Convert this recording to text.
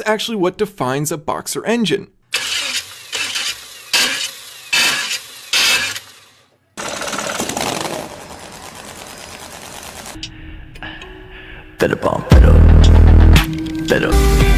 is actually what defines a boxer engine. Better bump it up. Better.